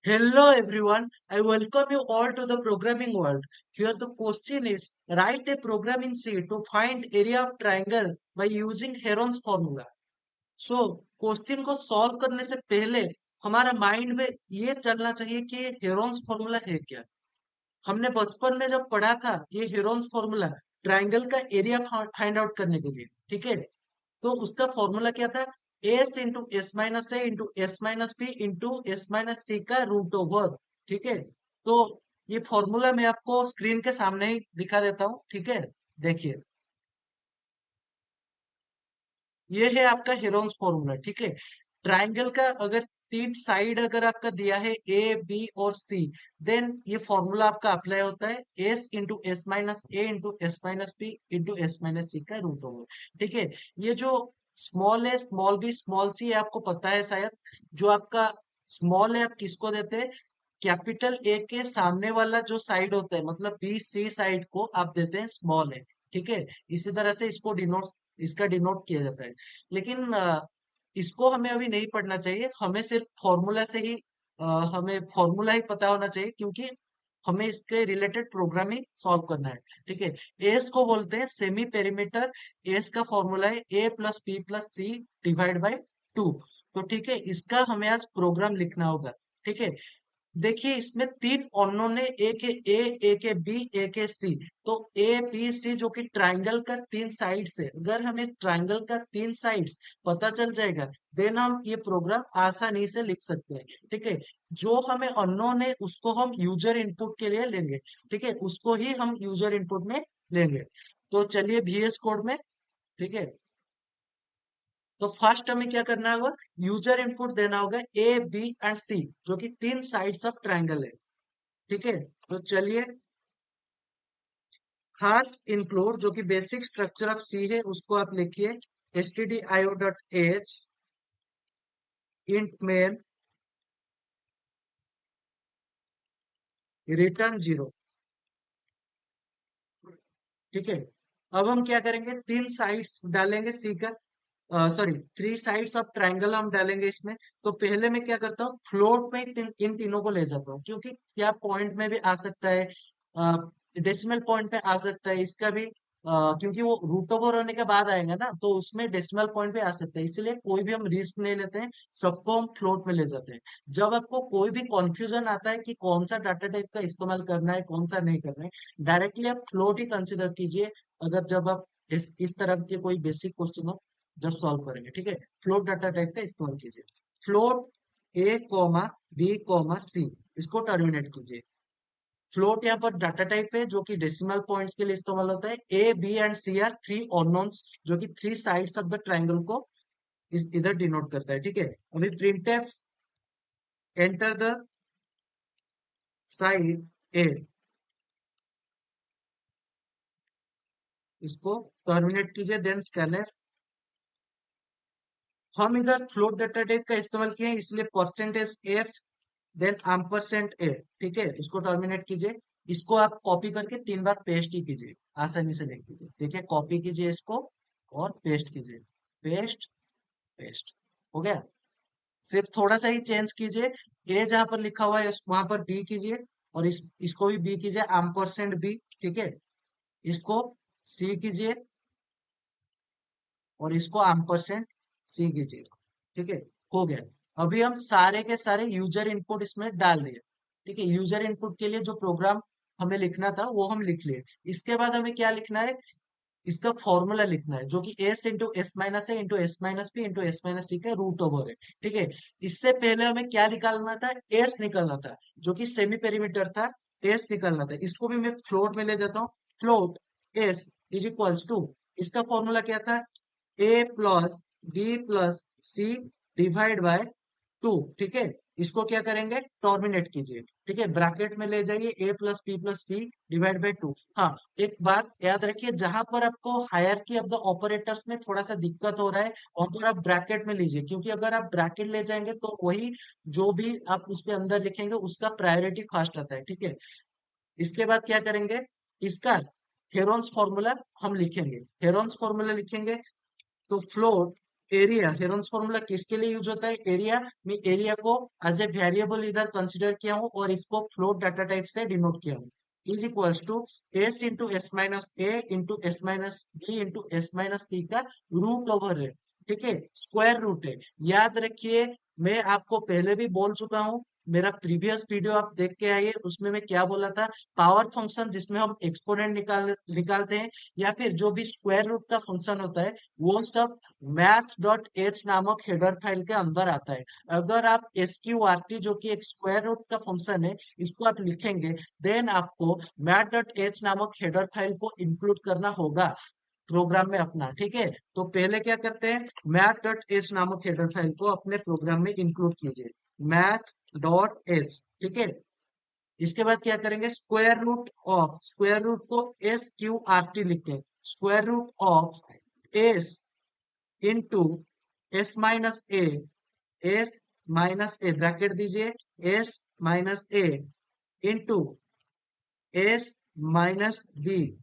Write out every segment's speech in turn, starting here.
Hello everyone, I welcome you all to the programming world. Here the question is, write a program in C to find area of triangle by using Heron's formula. So question को solve करने से पहले हमारा mind में ये चलना चाहिए कि हेरोन्स फॉर्मूला है क्या। हमने बचपन में जब पढ़ा था ये हेरोन्स फॉर्मूला ट्राइंगल का एरिया फाइंड आउट करने के लिए, ठीक है। तो उसका फॉर्मूला क्या था? S into S minus A into S minus B into S minus T का रूट ओवर, ठीक है। तो ये फॉर्मूला मैं आपको स्क्रीन के सामने ही दिखा देता हूँ, ठीक है। देखिए, ये है आपका हेरोन्स फॉर्मूला, ठीक है। ट्राइंगल का अगर तीन साइड अगर आपका दिया है ए बी और सी, देन ये फॉर्मूला आपका अप्लाई होता है S into S minus A into S minus B into S minus C का रूट ओवर, ठीक है। ये जो स्मॉल है, स्मॉल बी, स्मॉल सी, आपको पता है शायद। जो आपका स्मॉल है आप किसको देते हैं? कैपिटल ए के सामने वाला जो साइड होता है, मतलब बी सी साइड को आप देते हैं स्मॉल है, ठीक है। इसी तरह से इसका डिनोट किया जाता है। लेकिन इसको हमें अभी नहीं पढ़ना चाहिए, हमें सिर्फ फॉर्मूला से ही हमें फॉर्मूला ही पता होना चाहिए, क्योंकि हमें इसके रिलेटेड प्रोग्रामिंग सॉल्व करना है, ठीक है। एस को बोलते हैं सेमी पेरीमीटर। एस का फॉर्मूला है A plus B plus C divide by two. तो ठीक है, इसका हमें आज प्रोग्राम लिखना होगा, ठीक है। देखिए, इसमें तीन अननोन है, एक है ए, एक है बी, एक है सी। तो ए बी सी जो कि ट्राइंगल का तीन साइड्स है, अगर हमें ट्राइंगल का तीन साइड्स पता चल जाएगा, देन हम ये प्रोग्राम आसानी से लिख सकते हैं, ठीक है। जो हमें अननोन है उसको हम यूजर इनपुट के लिए लेंगे, ठीक है, उसको ही हम यूजर इनपुट में लेंगे। तो चलिए VS कोड में, ठीक है। तो फर्स्ट हमें क्या करना होगा? यूजर इनपुट देना होगा ए बी एंड सी, जो कि तीन साइड्स ऑफ ट्राइंगल है, ठीक है। तो चलिए, खास इंक्लूड जो कि बेसिक स्ट्रक्चर ऑफ सी है उसको आप लिखिए। stdio.h int main return zero, ठीक है। अब हम क्या करेंगे? तीन साइड्स डालेंगे सी का, sorry, three sides of triangle हम डालेंगे इसमें। तो पहले मैं क्या करता हूँ, फ्लोट में इन तीनों को ले जाता हूँ, क्योंकि क्या पॉइंट में भी आ सकता है, डेसिमल पॉइंट पे आ सकता है इसका भी, क्योंकि वो रूट ओवर होने के बाद आएगा ना, तो उसमें डेसिमल पॉइंट पे आ सकता है, इसलिए कोई भी हम रिस्क नहीं लेते हैं, सबको हम फ्लोट में ले जाते हैं। जब आपको कोई भी कंफ्यूजन आता है कि कौन सा डाटा टाइप का इस्तेमाल करना है, कौन सा नहीं करना है, डायरेक्टली आप फ्लोट ही कंसिडर कीजिए। अगर जब आप इस तरह के कोई बेसिक क्वेश्चन हो जब सॉल्व करेंगे, ठीक है। फ्लोट डाटा टाइप का इस्तेमाल कीजिए। फ्लोट ए कॉमा बी कॉमा सी, इसको टर्मिनेट कीजिए। फ्लोट यहाँ पर डाटा टाइप है जो कि डेसिमल पॉइंट्स के लिए इस्तेमाल होता है। A B and C are three unknowns, जो कि three sides of the triangle को इधर डिनोट करता है, ठीक है। अभी printf enter the side A, इसको टर्मिनेट कीजिए, देन स्कैनफ। हम इधर फ्लोट डाटा टाइप का इस्तेमाल किए हैं, इसलिए परसेंटेज एफ देन एम्परसेंट ए, ठीक है। इसको टर्मिनेट कीजिए। इसको आप कॉपी करके तीन बार पेस्ट ही कीजिए, आसानी से लिख कीजिए, देखिए, कॉपी कीजिए इसको और पेस्ट कीजिए। पेस्ट, पेस्ट हो गया। सिर्फ थोड़ा सा ही चेंज कीजिए, ए जहां पर लिखा हुआ है वहां पर बी कीजिए, और इसको भी बी कीजिए, एम्परसेंट बी, ठीक है। इसको सी कीजिए और इसको एम्परसेंट सी कीजिए, ठीक है। हो गया। अभी हम सारे के सारे यूजर इनपुट इसमें डाल दिए, ठीक है। यूजर इनपुट के लिए जो प्रोग्राम हमें लिखना था वो हम लिख लिए। इसके बाद हमें क्या लिखना है? इसका फॉर्मूला लिखना है, जो कि S into S minus A into S minus B into S minus C का रूट ओवर है, ठीक है। इससे पहले हमें क्या निकालना था? एस निकालना था, जो कि सेमी पेरीमीटर था। एस निकालना था, इसको भी मैं फ्लोट में ले जाता हूँ। Float S is equals to, इसका फॉर्मूला क्या था? A plus B plus C divide by two, ठीक है। इसको क्या करेंगे? टर्मिनेट कीजिए, ठीक है, ब्रैकेट में ले जाइए, A plus B plus C divide by two. हाँ, एक बात याद रखिए, जहां पर आपको हायरार्की ऑफ द ऑपरेटर्स में थोड़ा सा दिक्कत हो रहा है, वहां पर आप ब्रैकेट में लीजिए, क्योंकि अगर आप ब्रैकेट ले जाएंगे तो वही जो भी आप उसके अंदर लिखेंगे उसका प्रायोरिटी फास्ट आता है, ठीक है। इसके बाद क्या करेंगे? इसका हेरोन्स फॉर्मूला हम लिखेंगे। हेरोन्स फॉर्मूला लिखेंगे, तो फ्लोट एरिया, हेरोन्स फॉर्मूला किसके लिए यूज होता है? एरिया, मैं एरिया को एज ए वेरिएबल इधर कंसिडर किया हूँ और इसको फ्लोट डाटा टाइप से डिनोट किया हूँ। Is equals to S into S minus A into S minus B into S minus C का रूट ओवर है, ठीक है, स्क्वायर रूट है। याद रखिए, मैं आपको पहले भी बोल चुका हूँ, मेरा प्रीवियस वीडियो आप देख के आइए, उसमें मैं क्या बोला था। पावर फंक्शन जिसमें हम एक्सपोनेंट निकालते हैं या फिर जो भी स्क्वायर रूट का फंक्शन होता है, वो सब math.h नामक हेडर फाइल के अंदर आता है। अगर आप sqrt जो कि एक स्क्वायर रूट का फंक्शन है, इसको आप लिखेंगे, देन आपको math.h नामक हेडर फाइल को इंक्लूड करना होगा प्रोग्राम में अपना, ठीक है। तो पहले क्या करते हैं, math.h नामक हेडर फाइल को अपने प्रोग्राम में इंक्लूड कीजिए, math.h, ठीक है। इसके बाद क्या करेंगे, स्क्वायर रूट को sqrt लिखते हैं, square root of s into S minus A, S minus A bracket दीजिए, S minus A into S minus B,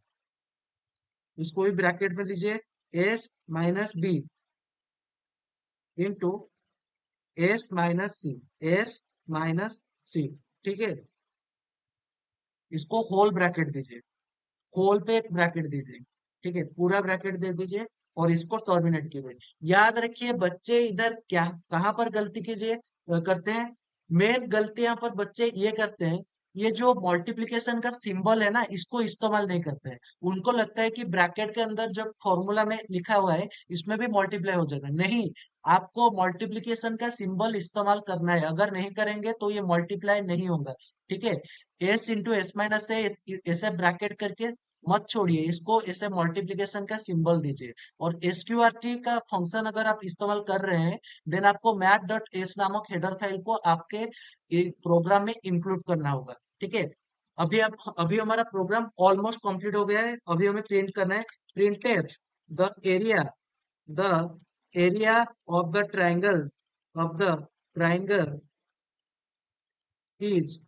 इसको भी ब्रैकेट में दीजिए, S minus B into S minus C, S minus C, ठीक है। इसको होल ब्रैकेट दीजिए, whole पे एक ब्रैकेट दीजिए, ठीक है, पूरा ब्रैकेट दे दीजिए और इसको टर्मिनेट कीजिए। याद रखिए बच्चे इधर क्या कहाँ पर गलती करते हैं, मेन गलती यहाँ पर बच्चे ये करते हैं, ये जो मल्टीप्लिकेशन का सिंबल है ना, इसको इस्तेमाल नहीं करते हैं। उनको लगता है कि ब्रैकेट के अंदर जब फॉर्मूला में लिखा हुआ है, इसमें भी मल्टीप्लाई हो जाएगा। नहीं, आपको मल्टीप्लिकेशन का सिंबल इस्तेमाल करना है, अगर नहीं करेंगे तो ये मल्टीप्लाई नहीं होगा, ठीक है। एस इंटू एस माइनस से ऐसे ब्रैकेट करके मत छोड़िए, इसको ऐसे मल्टीप्लिकेशन का सिंबल दीजिए। और एसक्यूआरटी का फंक्शन अगर आप इस्तेमाल कर रहे हैं, देन आपको मैथ डॉट एस नामक हेडर फाइल को आपके प्रोग्राम में इंक्लूड करना होगा, ठीक है। अभी हमारा प्रोग्राम ऑलमोस्ट कंप्लीट हो गया है। अभी हमें प्रिंट करना है, printf the area the area of the triangle is,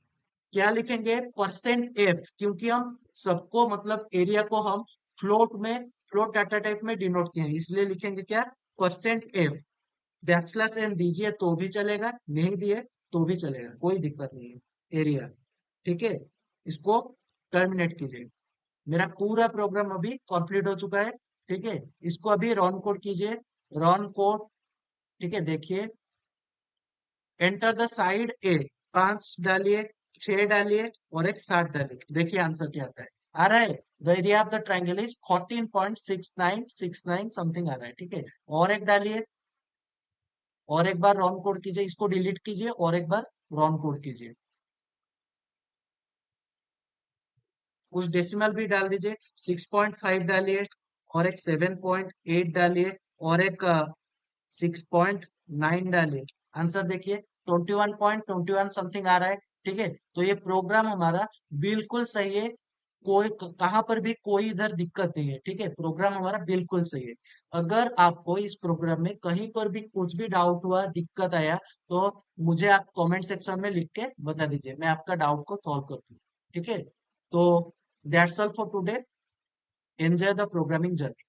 क्या लिखेंगे, परसेंट एफ, क्योंकि हम सबको मतलब एरिया को हम फ्लोट डाटा टाइप में डिनोट किए हैं, इसलिए लिखेंगे क्या, परसेंट एफ। बैकस्लैश एन दीजिए तो भी चलेगा, नहीं दिए तो भी चलेगा, कोई दिक्कत नहीं है, एरिया, ठीक है। इसको टर्मिनेट कीजिए। मेरा पूरा प्रोग्राम अभी कंप्लीट हो चुका है, ठीक है। इसको अभी रन कोड कीजिए, रन कोड, ठीक है। देखिए, एंटर द साइड ए, 5 डालिए, 6 डालिए और एक 7 डालिए, देखिए आंसर क्या आता है। आ रहा है, the area of the triangle is 14.6969 something आ रहा है, ठीक है। और एक डालिए, और एक बार रन कोड कीजिए, इसको डिलीट कीजिए और एक बार रन कोड कीजिए, कुछ डेसिमल भी डाल दीजिए, 6.5 डालिए और एक 7.8 डालिए और एक 6.9 डालिए, आंसर देखिए 21.21 समथिंग आ रहा है, ठीक है। तो ये प्रोग्राम हमारा बिल्कुल सही है, कोई कहाँ पर भी कोई इधर दिक्कत नहीं है, ठीक है। प्रोग्राम हमारा बिल्कुल सही है। अगर आपको इस प्रोग्राम में कहीं पर भी कुछ भी डाउट हुआ, दिक्कत आया, तो मुझे आप कमेंट सेक्शन में लिख के बता दीजिए, मैं आपका डाउट को सॉल्व कर दूँ, ठीक है। तो that's all for today, enjoy the programming journey.